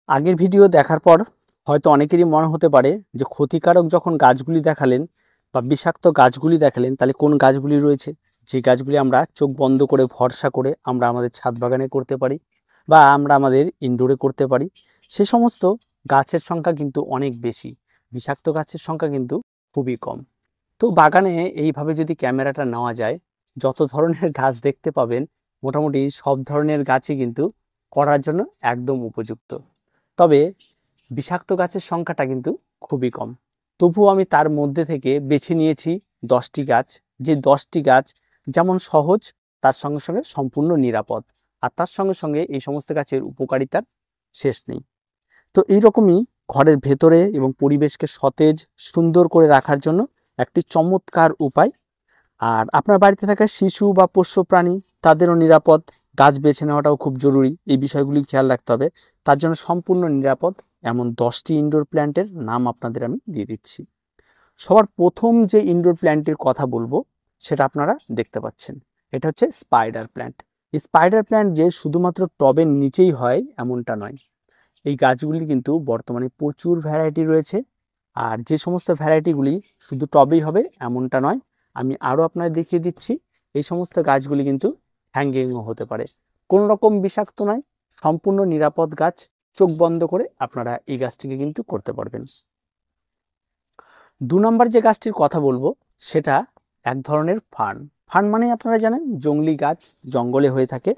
আগের ভিডিও দেখার পর হয়তো অনেকেরই মনে হতে পারে যে ক্ষতিকারক যখন গাছগুলি দেখালেন বা বিষাক্ত গাছগুলি দেখালেন, তাহলে কোন গাছগুলি রয়েছে যে গাছগুলি আমরা চোখ বন্ধ করে ভরসা করে আমরা আমাদের ছাদ বাগানে করতে পারি বা আমরা আমাদের ইনডোরে করতে পারি। সে সমস্ত গাছের সংখ্যা কিন্তু অনেক বেশি, বিষাক্ত গাছের সংখ্যা কিন্তু খুবই কম। তো বাগানে এইভাবে যদি ক্যামেরাটা নেওয়া যায়, যত ধরনের গাছ দেখতে পাবেন মোটামুটি সব ধরনের গাছই কিন্তু করার জন্য একদম উপযুক্ত। তবে বিষাক্ত গাছের সংখ্যাটা কিন্তু খুবই কম। তবুও আমি তার মধ্যে থেকে বেছে নিয়েছি 10টি গাছ, যে 10টি গাছ যেমন সহজ তার সঙ্গে সঙ্গে সম্পূর্ণ নিরাপদ, আর তার সঙ্গে সঙ্গে এই সমস্ত গাছের উপকারিতার শেষ নেই। তো এইরকমই ঘরের ভেতরে এবং পরিবেশকে সতেজ সুন্দর করে রাখার জন্য একটি চমৎকার উপায়। আর আপনার বাড়িতে থাকা শিশু বা পোষ্য প্রাণী তাদেরও নিরাপদ গাছ বেছে নেওয়াটাও খুব জরুরি, এই বিষয়গুলি খেয়াল রাখতে হবে। তার জন্য সম্পূর্ণ নিরাপদ এমন 10টি ইনডোর প্ল্যান্টের নাম আপনাদের আমি দিয়ে দিচ্ছি। সবার প্রথম যে ইনডোর প্ল্যান্টের কথা বলবো সেটা আপনারা দেখতে পাচ্ছেন, এটা হচ্ছে স্পাইডার প্ল্যান্ট। এই স্পাইডার প্ল্যান্ট যে শুধুমাত্র টবের নিচেই হয় এমনটা নয়, এই গাছগুলি কিন্তু বর্তমানে প্রচুর ভ্যারাইটি রয়েছে। আর যে সমস্ত ভ্যারাইটিগুলি শুধু টবেই হবে এমনটা নয়, আমি আরও আপনাদের দেখিয়ে দিচ্ছি। এই সমস্ত গাছগুলি কিন্তু হ্যাঙ্গিংও হতে পারে, কোনো রকম বিষাক্ত নয়, সম্পূর্ণ নিরাপদ গাছ। চোখ বন্ধ করে আপনারা এই গাছটিকে কিন্তু করতে পারবেন। 2 নম্বর যে গাছটির কথা বলবো সেটা এক ধরনের ফার্ন। ফার্ন মানে আপনারা জানেন জংলি গাছ জঙ্গলে হয়ে থাকে।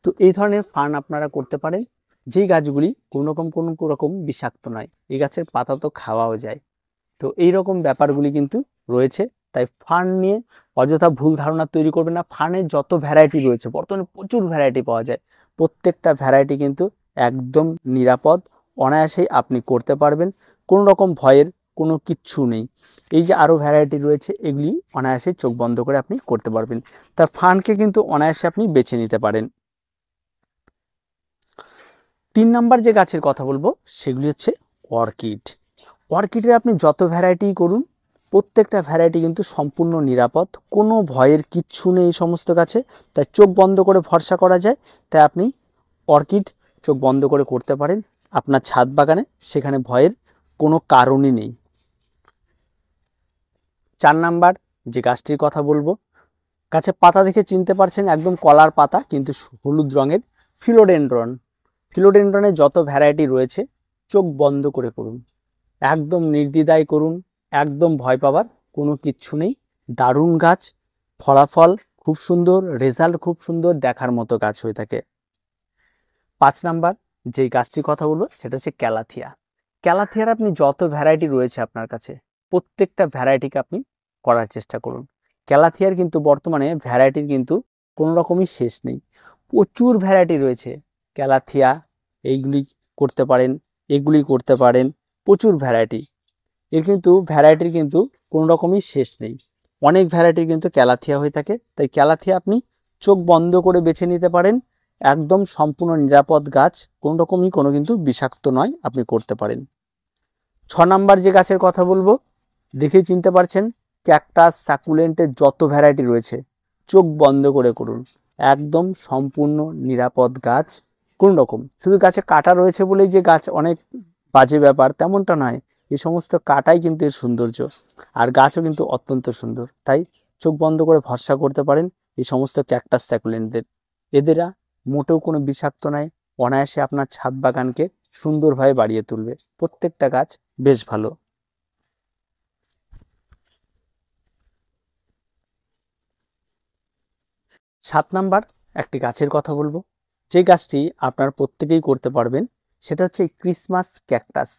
তো এই ধরনের ফার্ন আপনারা করতে পারেন, যেই গাছগুলি কোনো রকম বিষাক্ত নয়। এই গাছের পাতা তো খাওয়াও যায়। তো এই রকম ব্যাপারগুলি কিন্তু রয়েছে। তাই ফার্ন নিয়ে অযথা ভুল ধারণা তৈরি করবেন না। ফার্নের যত ভ্যারাইটি রয়েছে, বর্তমানে প্রচুর ভ্যারাইটি পাওয়া যায়, প্রত্যেকটা ভ্যারাইটি কিন্তু একদম নিরাপদ, অনায়াসেই আপনি করতে পারবেন, কোনো রকম ভয়ের কোনো কিচ্ছু নেই। এই যে আরও ভ্যারাইটি রয়েছে এগুলি অনায়াসে চোখ বন্ধ করে আপনি করতে পারবেন। তার ফার্নকে কিন্তু অনায়াসে আপনি বেছে নিতে পারেন। 3 নম্বর যে গাছের কথা বলবো সেগুলি হচ্ছে অর্কিড। অর্কিডের আপনি যত ভ্যারাইটি করুন প্রত্যেকটা ভ্যারাইটি কিন্তু সম্পূর্ণ নিরাপদ, কোনো ভয়ের কিচ্ছু নেই এই সমস্ত গাছে। তাই চোখ বন্ধ করে ভরসা করা যায়। তাই আপনি অর্কিড চোখ বন্ধ করে করতে পারেন আপনার ছাদ বাগানে, সেখানে ভয়ের কোনো কারণই নেই। 4 নাম্বার যে গাছটির কথা বলবো, গাছের পাতা দেখে চিনতে পারছেন একদম কলার পাতা কিন্তু হলুদ রঙের, ফিলোডেন্ড্রন। ফিলোডেন্ড্রনের যত ভ্যারাইটি রয়েছে চোখ বন্ধ করে করুন, একদম নির্দ্বিধায় করুন, একদম ভয় পাবার কোনো কিচ্ছু নেই। দারুণ গাছ, ফলাফল খুব সুন্দর, রেজাল্ট খুব সুন্দর, দেখার মতো গাছ হয়ে থাকে। 5 নাম্বার যে গাছটির কথা বলবো সেটা হচ্ছে ক্যালাথিয়া। ক্যালাথিয়ার আপনি যত ভ্যারাইটি রয়েছে আপনার কাছে প্রত্যেকটা ভ্যারাইটিকে আপনি করার চেষ্টা করুন। ক্যালাথিয়ার কিন্তু বর্তমানে ভ্যারাইটির কিন্তু কোনো রকমই শেষ নেই, প্রচুর ভ্যারাইটি রয়েছে। ক্যালাথিয়া এইগুলি করতে পারেন, এগুলি করতে পারেন, প্রচুর ভ্যারাইটি। এর কিন্তু ভ্যারাইটির কিন্তু কোনো রকমই শেষ নেই, অনেক ভ্যারাইটির কিন্তু ক্যালাথিয়া হয়ে থাকে। তাই ক্যালাথিয়া আপনি চোখ বন্ধ করে বেছে নিতে পারেন, একদম সম্পূর্ণ নিরাপদ গাছ, কোনো রকমই কোনো কিন্তু বিষাক্ত নয়, আপনি করতে পারেন। 6 নাম্বার যে গাছের কথা বলবো দেখেই চিনতে পারছেন, ক্যাকটাস সাকুলেন্টের যত ভ্যারাইটি রয়েছে চোখ বন্ধ করে করুন, একদম সম্পূর্ণ নিরাপদ গাছ। কোন রকম শুধু গাছে কাটা রয়েছে বলেই যে গাছ অনেক বাজে ব্যাপার তেমনটা নয়, এই সমস্ত কাটাই কিন্তু এর সৌন্দর্য, আর গাছও কিন্তু অত্যন্ত সুন্দর। তাই চোখ বন্ধ করে ভরসা করতে পারেন এই সমস্ত ক্যাকটাস সাকুলেন্টদের, এদেরা মোটেও কোনো বিষাক্ত নয়, অনায়াসে আপনার ছাদ বাগানকে সুন্দরভাবে বাড়িয়ে তুলবে, প্রত্যেকটা গাছ বেশ ভালো। 7 নাম্বার একটি গাছের কথা বলবো, যে গাছটি আপনার প্রত্যেকেই করতে পারবেন, সেটা হচ্ছে ক্রিসমাস ক্যাকটাস।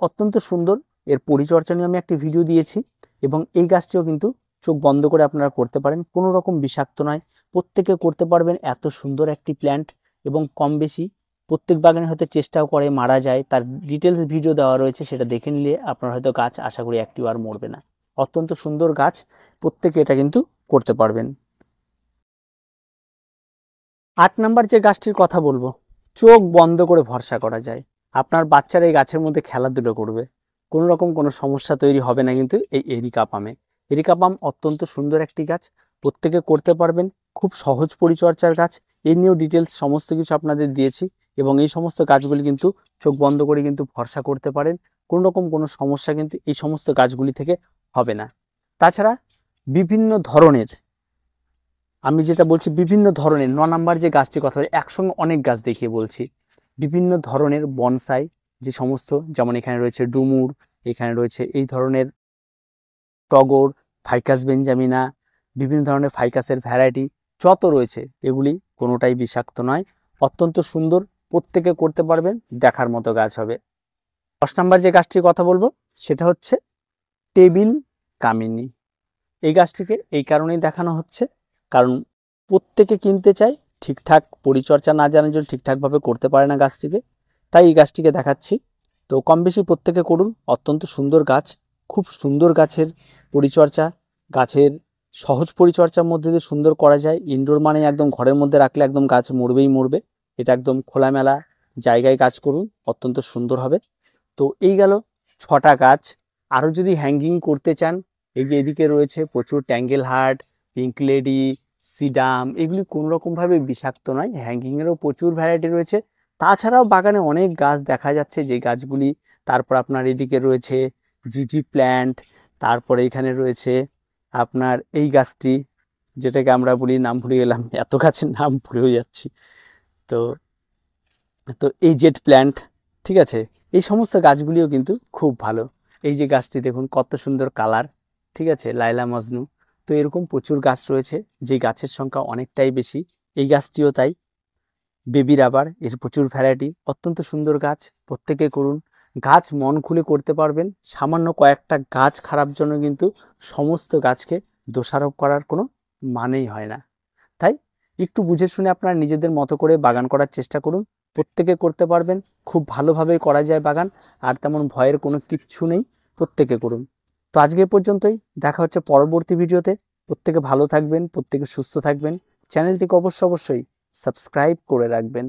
অত্যন্ত সুন্দর, এর পরিচর্যা নিয়ে আমি একটি ভিডিও দিয়েছি, এবং এই গাছটিও কিন্তু চোখ বন্ধ করে আপনারা করতে পারেন, কোনো রকম বিষাক্ত নয়, প্রত্যেকে করতে পারবেন। এত সুন্দর একটি প্ল্যান্ট, এবং কম বেশি প্রত্যেক বাগানে হয়তো চেষ্টাও করে মারা যায়, তার ডিটেলস ভিডিও দেওয়া রয়েছে, সেটা দেখে নিলে আপনার হয়তো গাছ আশা করি একটিও আর মরবে না। অত্যন্ত সুন্দর গাছ, প্রত্যেকে এটা কিন্তু করতে পারবেন। 8 নাম্বার যে গাছটির কথা বলবো চোখ বন্ধ করে ভরসা করা যায়, আপনার বাচ্চারা এই গাছের মধ্যে খেলাধুলো করবে, কোনো রকম কোনো সমস্যা তৈরি হবে না কিন্তু এই এরিকা পামে। এরিকা পাম অত্যন্ত সুন্দর একটি গাছ, প্রত্যেকে করতে পারবেন, খুব সহজ পরিচর্যার গাছ। এই নিয়েও ডিটেলস সমস্ত কিছু আপনাদের দিয়েছি, এবং এই সমস্ত গাছগুলি কিন্তু চোখ বন্ধ করে কিন্তু ভরসা করতে পারেন, কোনো রকম কোনো সমস্যা কিন্তু এই সমস্ত গাছগুলি থেকে হবে না। তাছাড়া বিভিন্ন ধরনের, আমি যেটা বলছি বিভিন্ন ধরনের 9 নাম্বার যে গাছটির কথা বলি, একসঙ্গে অনেক গাছ দেখিয়ে বলছি, বিভিন্ন ধরনের বনসাই যে সমস্ত, যেমন এখানে রয়েছে ডুমুর, এখানে রয়েছে এই ধরনের টগর, ফাইকাস বেঞ্জামিনা, বিভিন্ন ধরনের ফাইকাসের ভ্যারাইটি যত রয়েছে, এগুলি কোনোটাই বিষাক্ত নয়, অত্যন্ত সুন্দর, প্রত্যেকে করতে পারবেন, দেখার মতো গাছ হবে। 10 নাম্বার যে গাছটির কথা বলবো সেটা হচ্ছে টেবিল কামিনী। এই গাছটিকে এই কারণেই দেখানো হচ্ছে, কারণ প্রত্যেকে কিনতে চায়, ঠিকঠাক পরিচর্যা না জানার জন্য ঠিকঠাকভাবে করতে পারে না গাছটিকে, তাই এই গাছটিকে দেখাচ্ছি। তো কম বেশি প্রত্যেকে করুন, অত্যন্ত সুন্দর গাছ, খুব সুন্দর গাছের পরিচর্যা, গাছের সহজ পরিচর্যার মধ্যে দিয়ে সুন্দর করা যায়। ইনডোর মানে একদম ঘরের মধ্যে রাখলে একদম গাছ মরবেই মরবে, এটা একদম খোলামেলা জায়গায় গাছ করুন, অত্যন্ত সুন্দর হবে। তো এই গেল 6টা গাছ। আরও যদি হ্যাঙ্গিং করতে চান, এই যে এদিকে রয়েছে প্রচুর ট্যাঙ্গেল হার্ট, পিঙ্ক লেডি, সিডাম, এগুলি কোনো রকমভাবে বিষাক্ত নয়, হ্যাঙ্গিংয়েরও প্রচুর ভ্যারাইটি রয়েছে। তাছাড়াও বাগানে অনেক গাছ দেখা যাচ্ছে যে গাছগুলি, তারপর আপনার এদিকে রয়েছে জিজি প্ল্যান্ট, তারপরে এখানে রয়েছে আপনার এই গাছটি যেটাকে আমরা বলি, নাম ভুলে গেলাম, এত গাছের নাম ভুলেও যাচ্ছি, তো তো এই জেট প্ল্যান্ট, ঠিক আছে, এই সমস্ত গাছগুলিও কিন্তু খুব ভালো। এই যে গাছটি দেখুন কত সুন্দর কালার, ঠিক আছে, লাইলা মজনু। তো এরকম প্রচুর গাছ রয়েছে, যে গাছের সংখ্যা অনেকটাই বেশি। এই গাছটিও তাই, বেবি রাবার, এর প্রচুর ভ্যারাইটি, অত্যন্ত সুন্দর গাছ, প্রত্যেকে করুন। গাছ মন খুলে করতে পারবেন, সামান্য কয়েকটা গাছ খারাপ জন্য কিন্তু সমস্ত গাছকে দোষারোপ করার কোনো মানেই হয় না। তাই একটু বুঝে শুনে আপনারা নিজেদের মতো করে বাগান করার চেষ্টা করুন, প্রত্যেকে করতে পারবেন, খুব ভালোভাবে করা যায় বাগান, আর তেমন ভয়ের কোনো কিচ্ছু নেই, প্রত্যেকে করুন। তো আজকে এ পর্যন্তই, দেখা হচ্ছে পরবর্তী ভিডিওতে। প্রত্যেকে ভালো থাকবেন, প্রত্যেকে সুস্থ থাকবেন, চ্যানেলটিকে অবশ্যই সাবস্ক্রাইব করে রাখবেন।